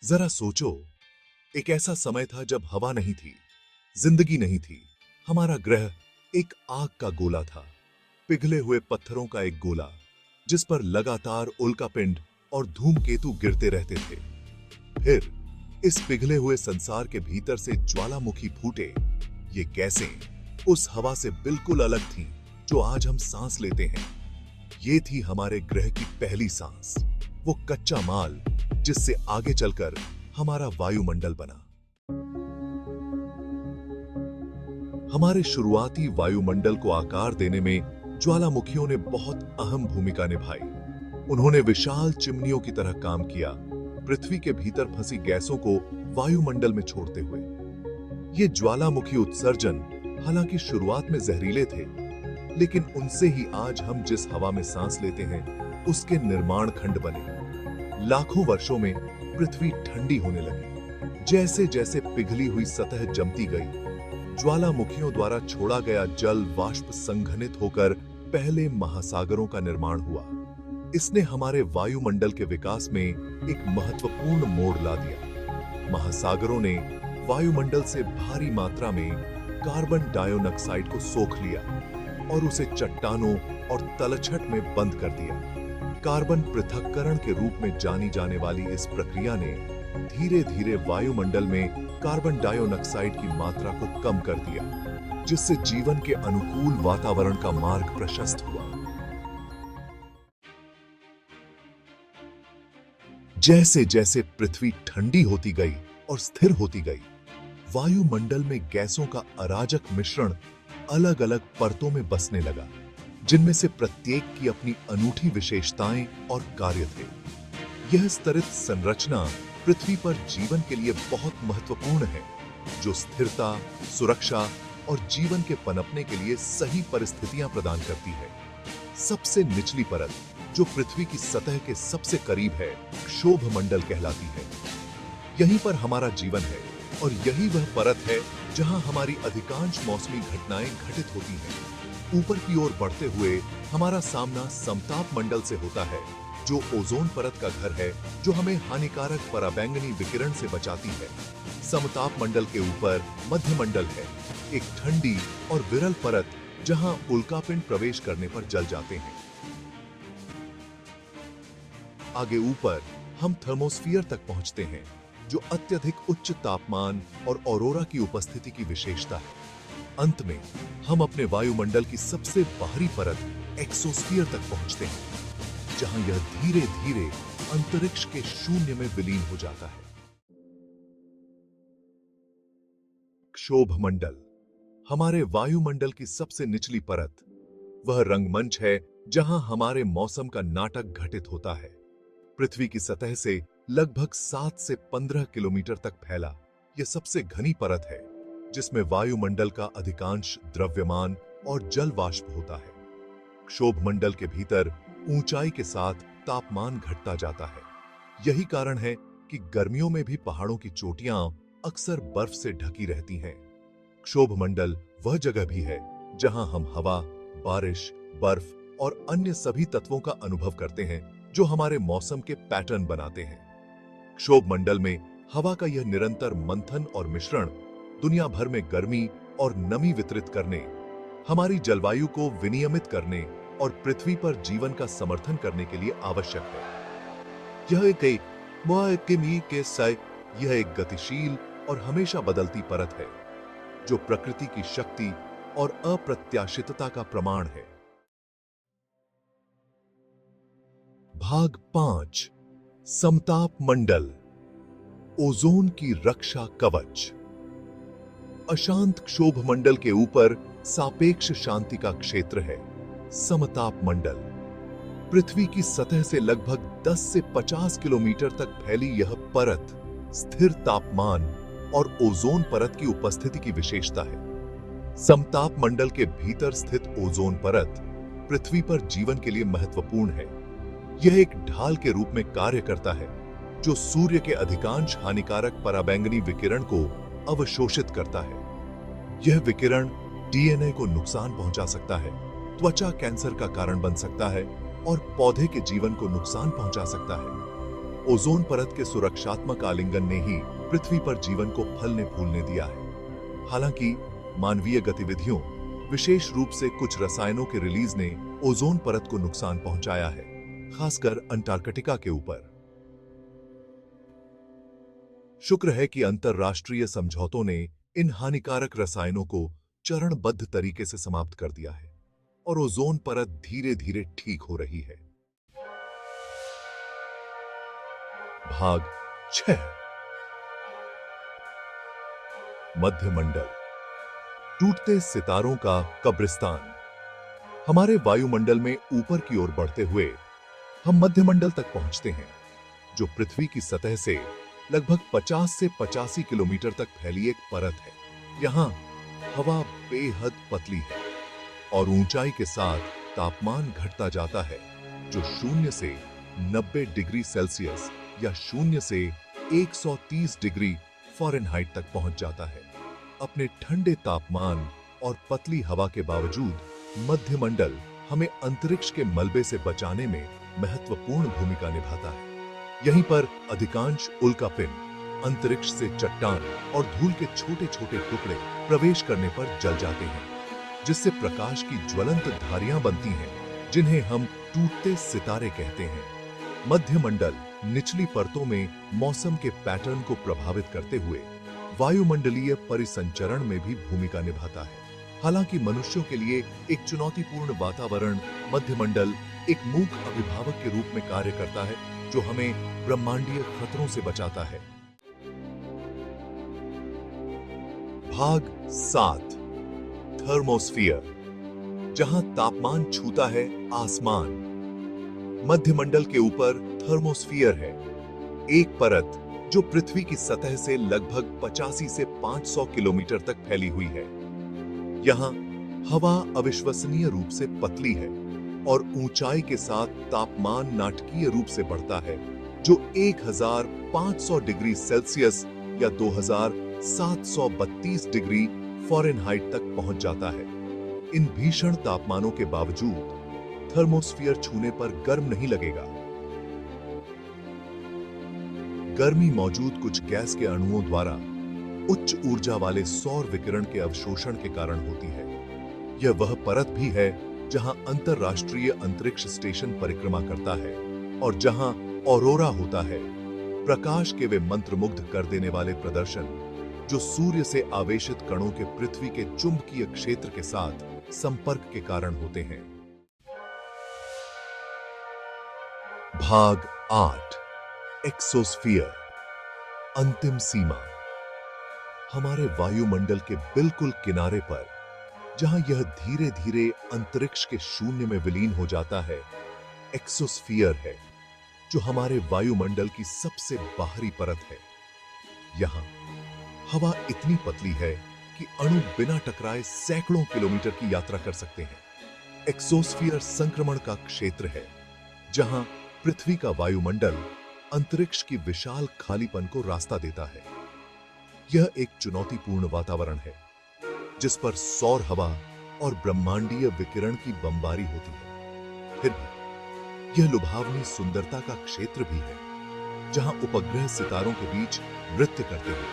जरा सोचो, एक ऐसा समय था जब हवा नहीं थी, जिंदगी नहीं थी। हमारा ग्रह एक आग का गोला था, पिघले हुए पत्थरों का एक गोला, जिस पर लगातार उल्कापिंड और धूमकेतु गिरते रहते थे। फिर इस पिघले हुए संसार के भीतर से ज्वालामुखी फूटे। ये गैसें उस हवा से बिल्कुल अलग थीं, जो आज हम सांस लेते हैं। ये थी हमारे ग्रह की पहली सांस, वो कच्चा माल जिससे आगे चलकर हमारा वायुमंडल बना। हमारे शुरुआती वायुमंडल को आकार देने में ज्वालामुखियों ने बहुत अहम भूमिका निभाई। उन्होंने विशाल चिमनियों की तरह काम किया, पृथ्वी के भीतर फंसी गैसों को वायुमंडल में छोड़ते हुए। ये ज्वालामुखी उत्सर्जन हालांकि शुरुआत में जहरीले थे, लेकिन उनसे ही आज हम जिस हवा में सांस लेते हैं, उसके निर्माण खंड बने। लाखों वर्षों में पृथ्वी ठंडी होने लगी। जैसे जैसे पिघली हुई सतह जमती गई, ज्वालामुखियों द्वारा छोड़ा गया जल वाष्प संघनित होकर पहले महासागरों का निर्माण हुआ। इसने हमारे वायुमंडल के विकास में एक महत्वपूर्ण मोड़ ला दिया। महासागरों ने वायुमंडल से भारी मात्रा में कार्बन डाइऑक्साइड को सोख लिया और उसे चट्टानों और तलछट में बंद कर दिया। कार्बन पृथक्करण के रूप में जानी जाने वाली इस प्रक्रिया ने धीरे धीरे वायुमंडल में कार्बन डाइऑक्साइड की मात्रा को कम कर दिया, जिससे जीवन के अनुकूल वातावरण का मार्ग प्रशस्त हुआ। जैसे जैसे पृथ्वी ठंडी होती गई और स्थिर होती गई, वायुमंडल में गैसों का अराजक मिश्रण अलग अलग परतों में बसने लगा, जिनमें से प्रत्येक की अपनी अनूठी विशेषताएं और कार्य थे। यह स्तरित संरचना पृथ्वी पर जीवन के लिए बहुत महत्वपूर्ण है, जो स्थिरता, सुरक्षा और जीवन के पनपने के लिए सही परिस्थितियां प्रदान करती है। सबसे निचली परत, जो पृथ्वी की सतह के सबसे करीब है, क्षोभमंडल कहलाती है। यहीं पर हमारा जीवन है और यही वह परत है जहां हमारी अधिकांश मौसमी घटनाएं घटित होती हैं। ऊपर की ओर बढ़ते हुए हमारा सामना समताप मंडल से होता है, जो ओजोन परत का घर है, जो हमें हानिकारक पराबैंगनी विकिरण से बचाती है। समताप मंडल के ऊपर मध्यमंडल है, एक ठंडी और विरल परत जहां उल्कापिंड प्रवेश करने पर जल जाते हैं। आगे ऊपर हम थर्मोस्फीयर तक पहुंचते हैं, जो अत्यधिक उच्च तापमान और ऑरोरा की उपस्थिति की विशेषता है। अंत में हम अपने वायुमंडल की सबसे बाहरी परत एक्सोस्फीयर तक पहुंचते हैं, जहां यह धीरे धीरे अंतरिक्ष के शून्य में विलीन हो जाता है। क्षोभमंडल, हमारे वायुमंडल की सबसे निचली परत, वह रंगमंच है जहां हमारे मौसम का नाटक घटित होता है। पृथ्वी की सतह से लगभग 7 से 15 किलोमीटर तक फैला यह सबसे घनी परत है, जिसमें वायुमंडल का अधिकांश द्रव्यमान और जल वाष्प होता है। क्षोभमंडल के भीतर ऊंचाई के साथ तापमान घटता जाता है। यही कारण है कि गर्मियों में भी पहाड़ों की चोटियां अक्सर बर्फ से ढकी रहती हैं। क्षोभमंडल वह जगह भी है जहां हम हवा, बारिश, बर्फ और अन्य सभी तत्वों का अनुभव करते हैं, जो हमारे मौसम के पैटर्न बनाते हैं। क्षोभमंडल में हवा का यह निरंतर मंथन और मिश्रण दुनिया भर में गर्मी और नमी वितरित करने, हमारी जलवायु को विनियमित करने और पृथ्वी पर जीवन का समर्थन करने के लिए आवश्यक है। यह एक गतिशील और हमेशा बदलती परत है, जो प्रकृति की शक्ति और अप्रत्याशितता का प्रमाण है। भाग 5, समताप मंडल, ओजोन की रक्षा कवच। अशांत क्षोभमंडल के ऊपर सापेक्ष शांति का क्षेत्र है समताप मंडल। पृथ्वी की सतह से लगभग 10 से 50 किलोमीटर तक फैली यह परत स्थिर तापमान और ओजोन परत की उपस्थिति की विशेषता है। समताप मंडल के भीतर स्थित ओजोन परत पृथ्वी पर जीवन के लिए महत्वपूर्ण है। यह एक ढाल के रूप में कार्य करता है, जो सूर्य के अधिकांश हानिकारक पराबैंगनी विकिरण को अवशोषित करता है। यह विकिरण डीएनए को नुकसान पहुंचा सकता है, त्वचा कैंसर का कारण बन सकता है और पौधे के जीवन को नुकसान पहुंचा सकता है। ओजोन परत के सुरक्षात्मक आलिंगन ने ही पृथ्वी पर जीवन को फलने फूलने दिया है। हालांकि मानवीय गतिविधियों, विशेष रूप से कुछ रसायनों के रिलीज ने ओजोन परत को नुकसान पहुंचाया है, खासकर अंटार्कटिका के ऊपर। शुक्र है कि अंतरराष्ट्रीय समझौतों ने इन हानिकारक रसायनों को चरणबद्ध तरीके से समाप्त कर दिया है और ओजोन परत धीरे धीरे ठीक हो रही है। भाग 6। मध्यमंडल, टूटते सितारों का कब्रिस्तान। हमारे वायुमंडल में ऊपर की ओर बढ़ते हुए हम मध्यमंडल तक पहुंचते हैं, जो पृथ्वी की सतह से लगभग 50 से 85 किलोमीटर तक फैली एक परत है। यहां हवा बेहद पतली है और ऊंचाई के साथ तापमान घटता जाता है, जो 0 से 90 डिग्री सेल्सियस या 0 से 130 डिग्री फ़ारेनहाइट तक पहुंच जाता है। अपने ठंडे तापमान और पतली हवा के बावजूद मध्यमंडल हमें अंतरिक्ष के मलबे से बचाने में महत्वपूर्ण भूमिका निभाता है। यहीं पर अधिकांश उल्कापिंड अंतरिक्ष से चट्टान और धूल के छोटे छोटे टुकड़े प्रवेश करने पर जल जाते हैं, जिससे प्रकाश की ज्वलंत धारियां बनती हैं, जिन्हें हम टूटते सितारे कहते हैं। मध्यमंडल निचली परतों में मौसम के पैटर्न को प्रभावित करते हुए वायुमंडलीय परिसंचरण में भी भूमिका निभाता है। हालांकि मनुष्यों के लिए एक चुनौतीपूर्ण वातावरण मध्यमंडल एक मूक अभिभावक के रूप में कार्य करता है, जो हमें ब्रह्मांडीय खतरों से बचाता है। भाग 7। थर्मोस्फीयर, जहां तापमान छूता है आसमान। मध्यमंडल के ऊपर थर्मोस्फीयर है, एक परत जो पृथ्वी की सतह से लगभग 85 से 500 किलोमीटर तक फैली हुई है। यहां हवा अविश्वसनीय रूप से पतली है और ऊंचाई के साथ तापमान नाटकीय रूप से बढ़ता है, जो 1500 डिग्री सेल्सियस या 2732 डिग्री फ़ारेनहाइट तक पहुंच जाता है। इन भीषण तापमानों के बावजूद थर्मोस्फीयर छूने पर गर्म नहीं लगेगा। गर्मी मौजूद कुछ गैस के अणुओं द्वारा उच्च ऊर्जा वाले सौर विकिरण के अवशोषण के कारण होती है। यह वह परत भी है जहां अंतरराष्ट्रीय अंतरिक्ष स्टेशन परिक्रमा करता है और जहां ऑरोरा होता है, प्रकाश के वे मंत्रमुग्ध कर देने वाले प्रदर्शन जो सूर्य से आवेशित कणों के पृथ्वी के चुंबकीय क्षेत्र के साथ संपर्क के कारण होते हैं। भाग 8। एक्सोस्फीयर, अंतिम सीमा। हमारे वायुमंडल के बिल्कुल किनारे पर, जहां यह धीरे धीरे अंतरिक्ष के शून्य में विलीन हो जाता है, एक्सोस्फीयर है, जो हमारे वायुमंडल की सबसे बाहरी परत है। यहां हवा इतनी पतली है कि अणु बिना टकराए सैकड़ों किलोमीटर की यात्रा कर सकते हैं। एक्सोस्फीयर संक्रमण का क्षेत्र है, जहां पृथ्वी का वायुमंडल अंतरिक्ष की विशाल खालीपन को रास्ता देता है। यह एक चुनौतीपूर्ण वातावरण है, जिस पर सौर हवा और ब्रह्मांडीय विकिरण की बमबारी होती है। फिर भी यह लुभावनी सुंदरता का क्षेत्र भी है, जहां उपग्रह सितारों के बीच नृत्य करते हैं,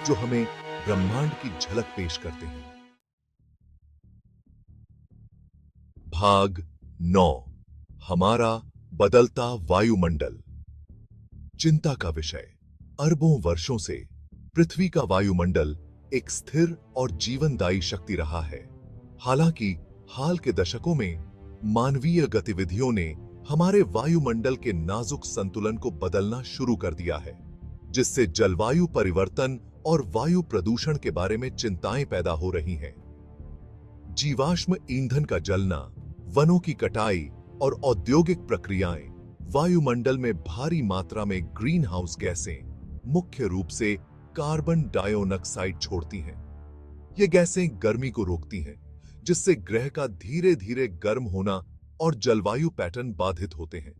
जो हमें ब्रह्मांड की झलक पेश करते हैं। भाग 9। हमारा बदलता वायुमंडल, चिंता का विषय। अरबों वर्षों से पृथ्वी का वायुमंडल एक स्थिर और जीवनदायी शक्ति रहा है। हालांकि हाल के दशकों में मानवीय गतिविधियों ने हमारे वायुमंडल के नाजुक संतुलन को बदलना शुरू कर दिया है, जिससे जलवायु परिवर्तन और वायु प्रदूषण के बारे में चिंताएं पैदा हो रही हैं। जीवाश्म ईंधन का जलना, वनों की कटाई और औद्योगिक प्रक्रियाएं वायुमंडल में भारी मात्रा में ग्रीन हाउस गैसें, मुख्य रूप से कार्बन डाइऑक्साइड छोड़ती हैं। ये गैसें गर्मी को रोकती हैं, जिससे ग्रह का धीरे धीरे गर्म होना और जलवायु पैटर्न बाधित होते हैं।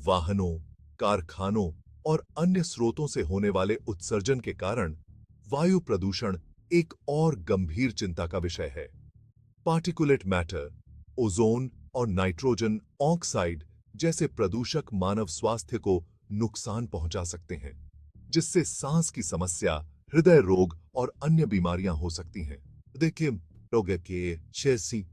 वाहनों, कारखानों और अन्य स्रोतों से होने वाले उत्सर्जन के कारण वायु प्रदूषण एक और गंभीर चिंता का विषय है। पार्टिकुलेट मैटर, ओजोन और नाइट्रोजन ऑक्साइड जैसे प्रदूषक मानव स्वास्थ्य को नुकसान पहुंचा सकते हैं, जिससे सांस की समस्या, हृदय रोग और अन्य बीमारियां हो सकती हैं। देखिए, रोग के जैसी